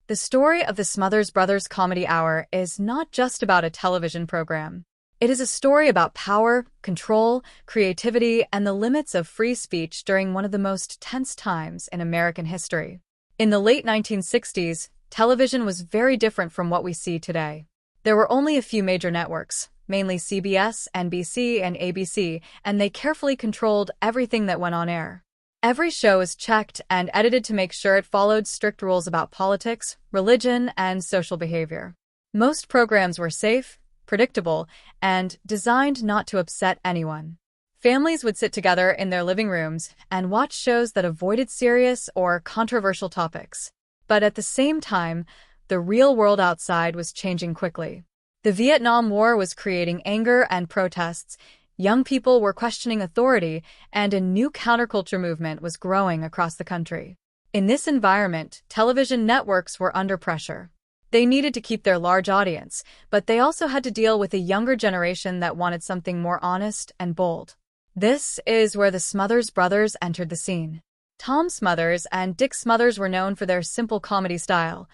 The story of the Smothers Brothers Comedy Hour is not just about a television program. It is a story about power, control, creativity, and the limits of free speech during one of the most tense times in American history. In the late 1960s, television was very different from what we see today. There were only a few major networks, mainly CBS, NBC, and ABC, and they carefully controlled everything that went on air. Every show is checked and edited to make sure it followed strict rules about politics, religion, and social behavior. Most programs were safe, predictable, and designed not to upset anyone. Families would sit together in their living rooms and watch shows that avoided serious or controversial topics. But at the same time, the real world outside was changing quickly. The Vietnam War was creating anger and protests. Young people were questioning authority, and a new counterculture movement was growing across the country. In this environment, television networks were under pressure. They needed to keep their large audience, but they also had to deal with a younger generation that wanted something more honest and bold. This is where the Smothers Brothers entered the scene. Tom Smothers and Dick Smothers were known for their simple comedy style,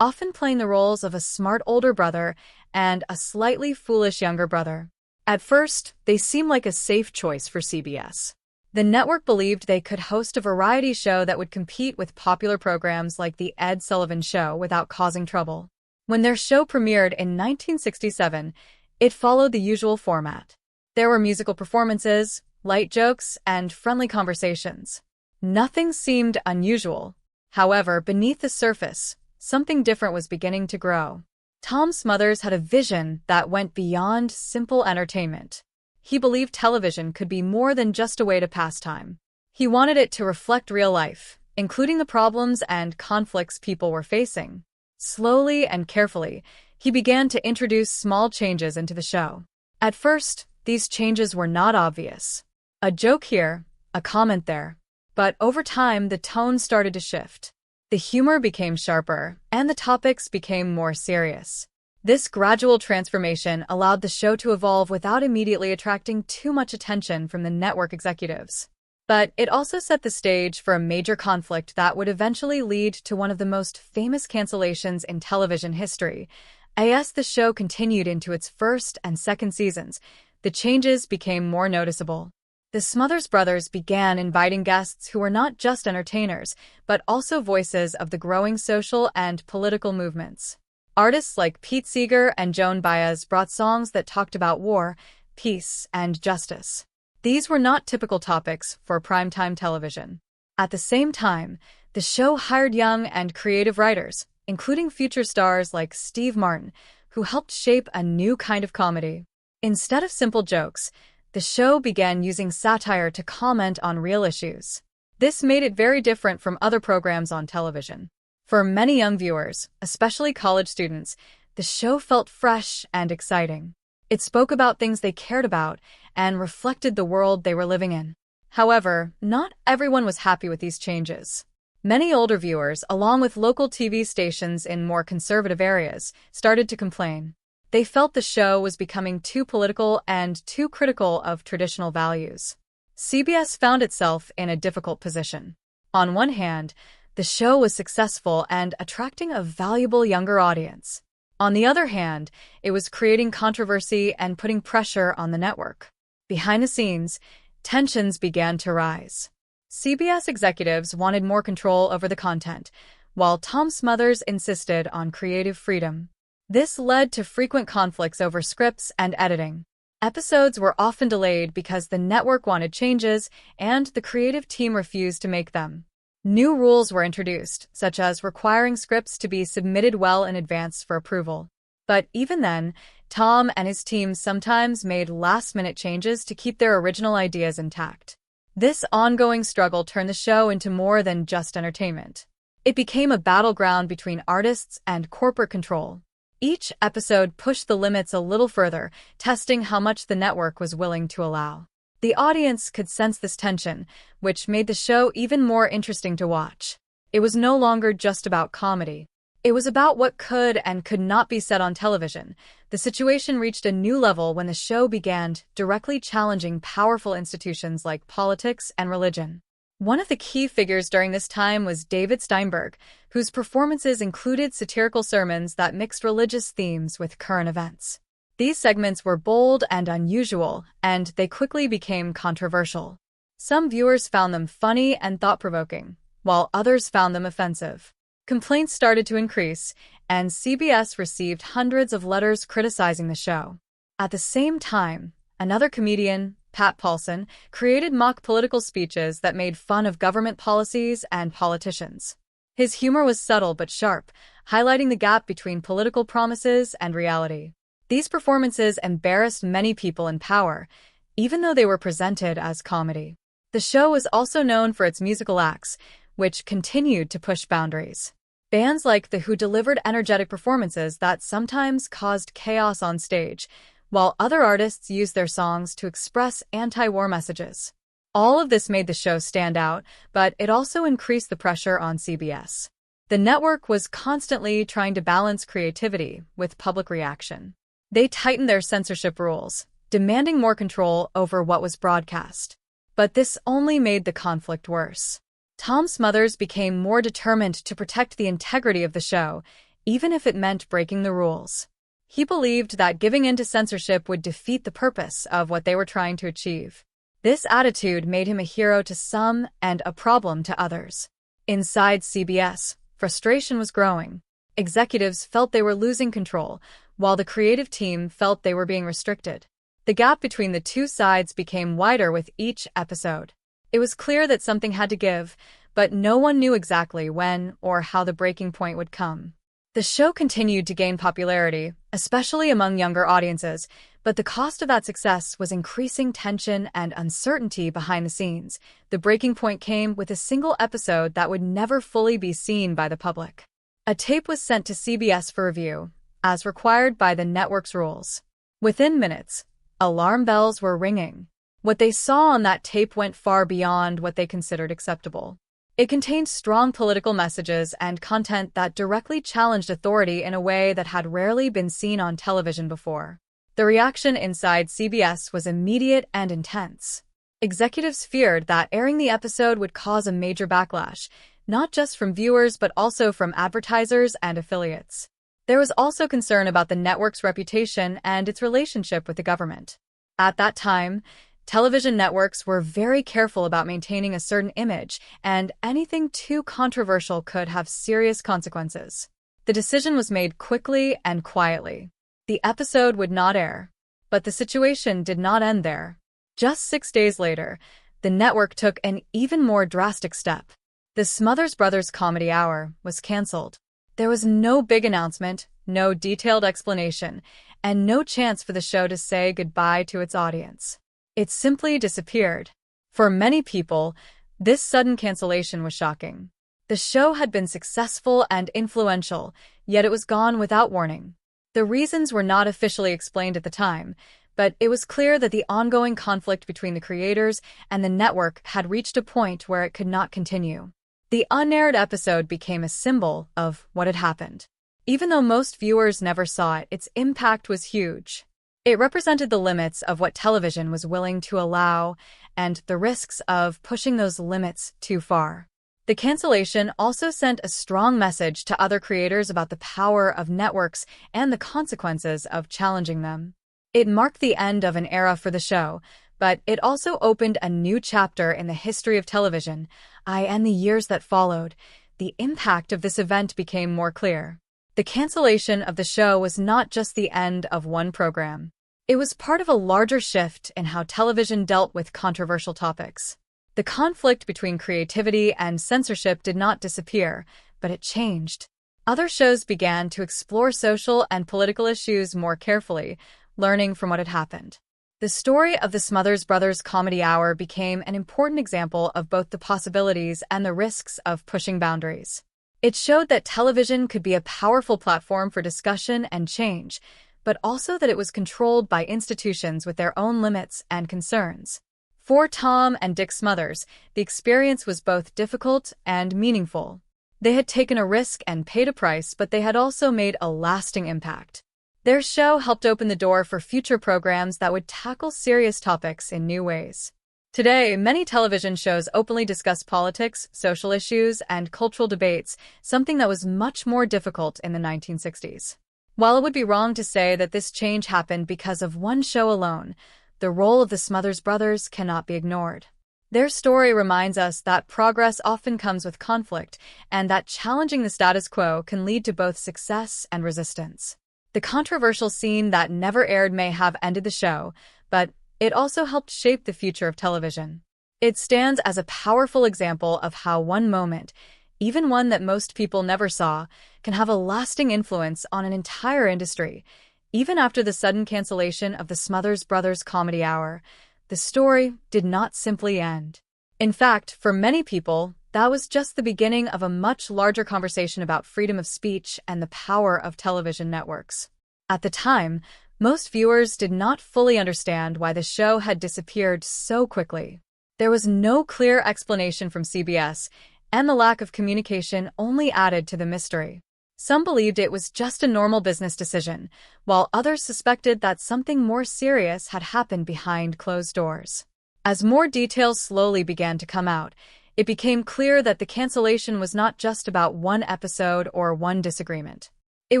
often playing the roles of a smart older brother and a slightly foolish younger brother. At first, they seemed like a safe choice for CBS. The network believed they could host a variety show that would compete with popular programs like The Ed Sullivan Show without causing trouble. When their show premiered in 1967, it followed the usual format. There were musical performances, light jokes, and friendly conversations. Nothing seemed unusual. However, beneath the surface, something different was beginning to grow. Tom Smothers had a vision that went beyond simple entertainment. He believed television could be more than just a way to pass time. He wanted it to reflect real life, including the problems and conflicts people were facing. Slowly and carefully, he began to introduce small changes into the show. At first, these changes were not obvious. A joke here, a comment there. But over time, the tone started to shift. The humor became sharper, and the topics became more serious. This gradual transformation allowed the show to evolve without immediately attracting too much attention from the network executives. But it also set the stage for a major conflict that would eventually lead to one of the most famous cancellations in television history. As the show continued into its first and second seasons, the changes became more noticeable. The Smothers Brothers began inviting guests who were not just entertainers, but also voices of the growing social and political movements. Artists like Pete Seeger and Joan Baez brought songs that talked about war, peace, and justice. These were not typical topics for primetime television. At the same time, the show hired young and creative writers, including future stars like Steve Martin, who helped shape a new kind of comedy. Instead of simple jokes, the show began using satire to comment on real issues. This made it very different from other programs on television. For many young viewers, especially college students, the show felt fresh and exciting. It spoke about things they cared about and reflected the world they were living in. However, not everyone was happy with these changes. Many older viewers, along with local TV stations in more conservative areas, started to complain. They felt the show was becoming too political and too critical of traditional values. CBS found itself in a difficult position. On one hand, the show was successful and attracting a valuable younger audience. On the other hand, it was creating controversy and putting pressure on the network. Behind the scenes, tensions began to rise. CBS executives wanted more control over the content, while Tom Smothers insisted on creative freedom. This led to frequent conflicts over scripts and editing. Episodes were often delayed because the network wanted changes and the creative team refused to make them. New rules were introduced, such as requiring scripts to be submitted well in advance for approval. But even then, Tom and his team sometimes made last-minute changes to keep their original ideas intact. This ongoing struggle turned the show into more than just entertainment. It became a battleground between artists and corporate control. Each episode pushed the limits a little further, testing how much the network was willing to allow. The audience could sense this tension, which made the show even more interesting to watch. It was no longer just about comedy. It was about what could and could not be said on television. The situation reached a new level when the show began directly challenging powerful institutions like politics and religion. One of the key figures during this time was David Steinberg, whose performances included satirical sermons that mixed religious themes with current events. These segments were bold and unusual, and they quickly became controversial. Some viewers found them funny and thought-provoking, while others found them offensive. Complaints started to increase, and CBS received hundreds of letters criticizing the show. At the same time, another comedian, Pat Paulson, created mock political speeches that made fun of government policies and politicians. His humor was subtle but sharp, highlighting the gap between political promises and reality. These performances embarrassed many people in power, even though they were presented as comedy. The show was also known for its musical acts, which continued to push boundaries. Bands like The Who delivered energetic performances that sometimes caused chaos on stage, while other artists used their songs to express anti-war messages. All of this made the show stand out, but it also increased the pressure on CBS. The network was constantly trying to balance creativity with public reaction. They tightened their censorship rules, demanding more control over what was broadcast. But this only made the conflict worse. Tom Smothers became more determined to protect the integrity of the show, even if it meant breaking the rules. He believed that giving in to censorship would defeat the purpose of what they were trying to achieve. This attitude made him a hero to some and a problem to others. Inside CBS, frustration was growing. Executives felt they were losing control, while the creative team felt they were being restricted. The gap between the two sides became wider with each episode. It was clear that something had to give, but no one knew exactly when or how the breaking point would come. The show continued to gain popularity, especially among younger audiences, but the cost of that success was increasing tension and uncertainty behind the scenes. The breaking point came with a single episode that would never fully be seen by the public. A tape was sent to CBS for review, as required by the network's rules. Within minutes, alarm bells were ringing. What they saw on that tape went far beyond what they considered acceptable. It contained strong political messages and content that directly challenged authority in a way that had rarely been seen on television before. The reaction inside CBS was immediate and intense. Executives feared that airing the episode would cause a major backlash, not just from viewers but also from advertisers and affiliates. There was also concern about the network's reputation and its relationship with the government. At that time, television networks were very careful about maintaining a certain image, and anything too controversial could have serious consequences. The decision was made quickly and quietly. The episode would not air. But the situation did not end there. Just 6 days later, the network took an even more drastic step. The Smothers Brothers Comedy Hour was canceled. There was no big announcement, no detailed explanation, and no chance for the show to say goodbye to its audience. It simply disappeared. For many people, this sudden cancellation was shocking. The show had been successful and influential, yet it was gone without warning. The reasons were not officially explained at the time, but it was clear that the ongoing conflict between the creators and the network had reached a point where it could not continue. The unaired episode became a symbol of what had happened. Even though most viewers never saw it, its impact was huge. It represented the limits of what television was willing to allow and the risks of pushing those limits too far. The cancellation also sent a strong message to other creators about the power of networks and the consequences of challenging them. It marked the end of an era for the show, but it also opened a new chapter in the history of television. In the years that followed, the impact of this event became more clear. The cancellation of the show was not just the end of one program. It was part of a larger shift in how television dealt with controversial topics. The conflict between creativity and censorship did not disappear, but it changed. Other shows began to explore social and political issues more carefully, learning from what had happened. The story of the Smothers Brothers Comedy Hour became an important example of both the possibilities and the risks of pushing boundaries. It showed that television could be a powerful platform for discussion and change, but also that it was controlled by institutions with their own limits and concerns. For Tom and Dick Smothers, the experience was both difficult and meaningful. They had taken a risk and paid a price, but they had also made a lasting impact. Their show helped open the door for future programs that would tackle serious topics in new ways. Today, many television shows openly discuss politics, social issues, and cultural debates, something that was much more difficult in the 1960s. While it would be wrong to say that this change happened because of one show alone, the role of the Smothers Brothers cannot be ignored. Their story reminds us that progress often comes with conflict, and that challenging the status quo can lead to both success and resistance. The controversial scene that never aired may have ended the show, but it also helped shape the future of television. It stands as a powerful example of how one moment, even one that most people never saw, can have a lasting influence on an entire industry. Even after the sudden cancellation of the Smothers Brothers Comedy Hour, the story did not simply end. In fact, for many people, that was just the beginning of a much larger conversation about freedom of speech and the power of television networks. At the time, most viewers did not fully understand why the show had disappeared so quickly. There was no clear explanation from CBS, and the lack of communication only added to the mystery. Some believed it was just a normal business decision, while others suspected that something more serious had happened behind closed doors. As more details slowly began to come out, it became clear that the cancellation was not just about one episode or one disagreement. It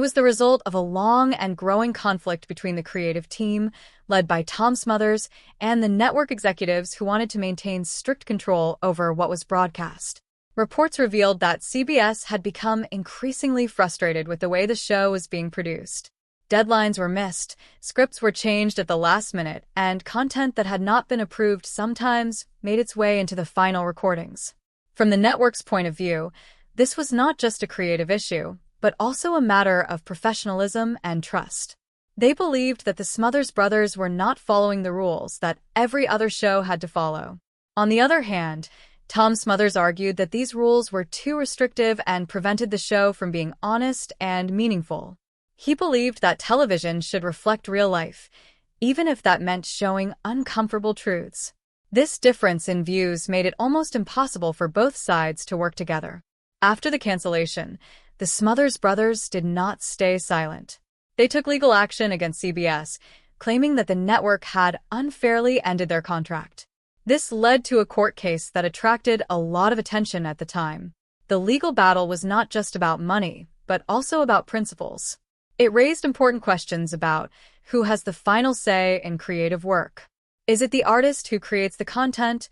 was the result of a long and growing conflict between the creative team, led by Tom Smothers, and the network executives who wanted to maintain strict control over what was broadcast. Reports revealed that CBS had become increasingly frustrated with the way the show was being produced. Deadlines were missed, scripts were changed at the last minute, and content that had not been approved sometimes made its way into the final recordings. From the network's point of view, this was not just a creative issue, but also a matter of professionalism and trust. They believed that the Smothers Brothers were not following the rules that every other show had to follow. On the other hand, Tom Smothers argued that these rules were too restrictive and prevented the show from being honest and meaningful. He believed that television should reflect real life, even if that meant showing uncomfortable truths. This difference in views made it almost impossible for both sides to work together. After the cancellation, the Smothers Brothers did not stay silent. They took legal action against CBS, claiming that the network had unfairly ended their contract. This led to a court case that attracted a lot of attention at the time. The legal battle was not just about money, but also about principles. It raised important questions about who has the final say in creative work. Is it the artist who creates the content,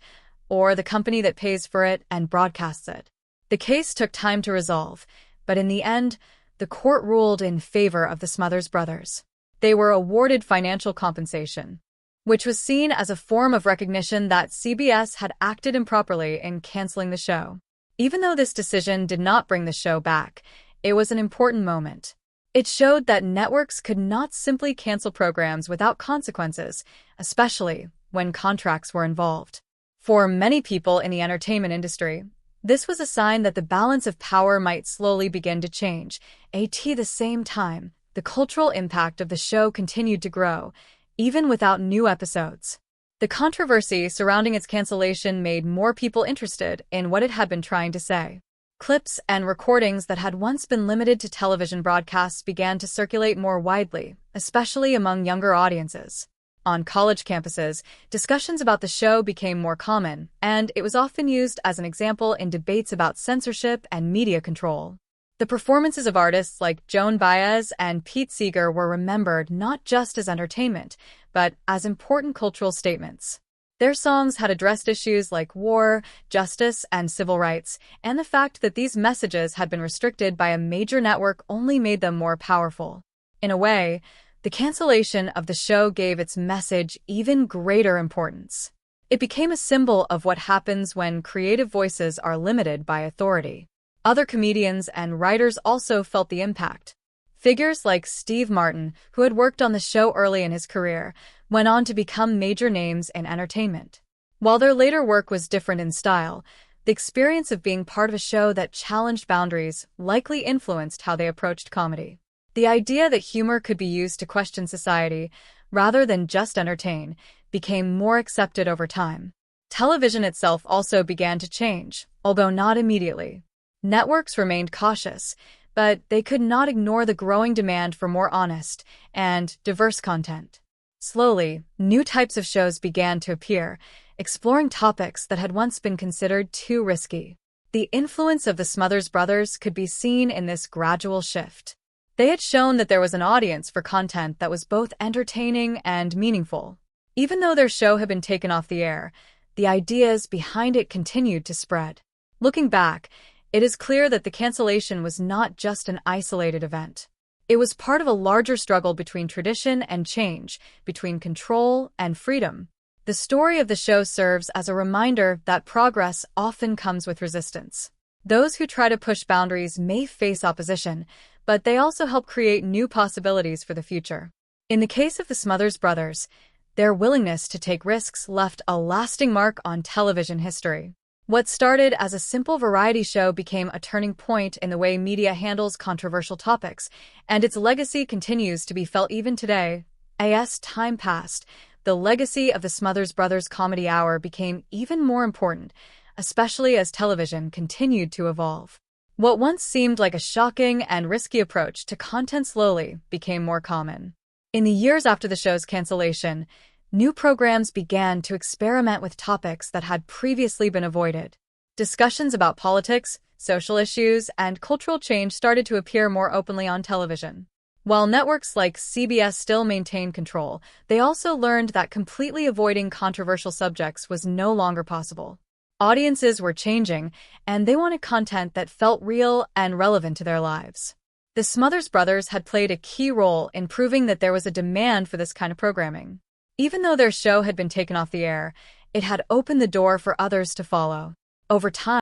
or the company that pays for it and broadcasts it? The case took time to resolve, but in the end, the court ruled in favor of the Smothers Brothers. They were awarded financial compensation, which was seen as a form of recognition that CBS had acted improperly in canceling the show. Even though this decision did not bring the show back, it was an important moment. It showed that networks could not simply cancel programs without consequences, especially when contracts were involved. For many people in the entertainment industry, this was a sign that the balance of power might slowly begin to change. At the same time, the cultural impact of the show continued to grow, even without new episodes. The controversy surrounding its cancellation made more people interested in what it had been trying to say. Clips and recordings that had once been limited to television broadcasts began to circulate more widely, especially among younger audiences. On college campuses, discussions about the show became more common, and it was often used as an example in debates about censorship and media control. The performances of artists like Joan Baez and Pete Seeger were remembered not just as entertainment, but as important cultural statements. Their songs had addressed issues like war, justice, and civil rights, and the fact that these messages had been restricted by a major network only made them more powerful. In a way, the cancellation of the show gave its message even greater importance. It became a symbol of what happens when creative voices are limited by authority. Other comedians and writers also felt the impact. Figures like Steve Martin, who had worked on the show early in his career, went on to become major names in entertainment. While their later work was different in style, the experience of being part of a show that challenged boundaries likely influenced how they approached comedy. The idea that humor could be used to question society, rather than just entertain, became more accepted over time. Television itself also began to change, although not immediately. Networks remained cautious, but they could not ignore the growing demand for more honest and diverse content. Slowly, new types of shows began to appear, exploring topics that had once been considered too risky. The influence of the Smothers Brothers could be seen in this gradual shift. They had shown that there was an audience for content that was both entertaining and meaningful. Even though their show had been taken off the air, the ideas behind it continued to spread. Looking back, it is clear that the cancellation was not just an isolated event. It was part of a larger struggle between tradition and change, between control and freedom. The story of the show serves as a reminder that progress often comes with resistance. Those who try to push boundaries may face opposition, but they also help create new possibilities for the future. In the case of the Smothers Brothers, their willingness to take risks left a lasting mark on television history. What started as a simple variety show became a turning point in the way media handles controversial topics, and its legacy continues to be felt even today. As time passed, the legacy of the Smothers Brothers Comedy Hour became even more important, especially as television continued to evolve. What once seemed like a shocking and risky approach to content slowly became more common. In the years after the show's cancellation, new programs began to experiment with topics that had previously been avoided. Discussions about politics, social issues, and cultural change started to appear more openly on television. While networks like CBS still maintained control, they also learned that completely avoiding controversial subjects was no longer possible. Audiences were changing, and they wanted content that felt real and relevant to their lives. The Smothers Brothers had played a key role in proving that there was a demand for this kind of programming. Even though their show had been taken off the air, it had opened the door for others to follow. Over time,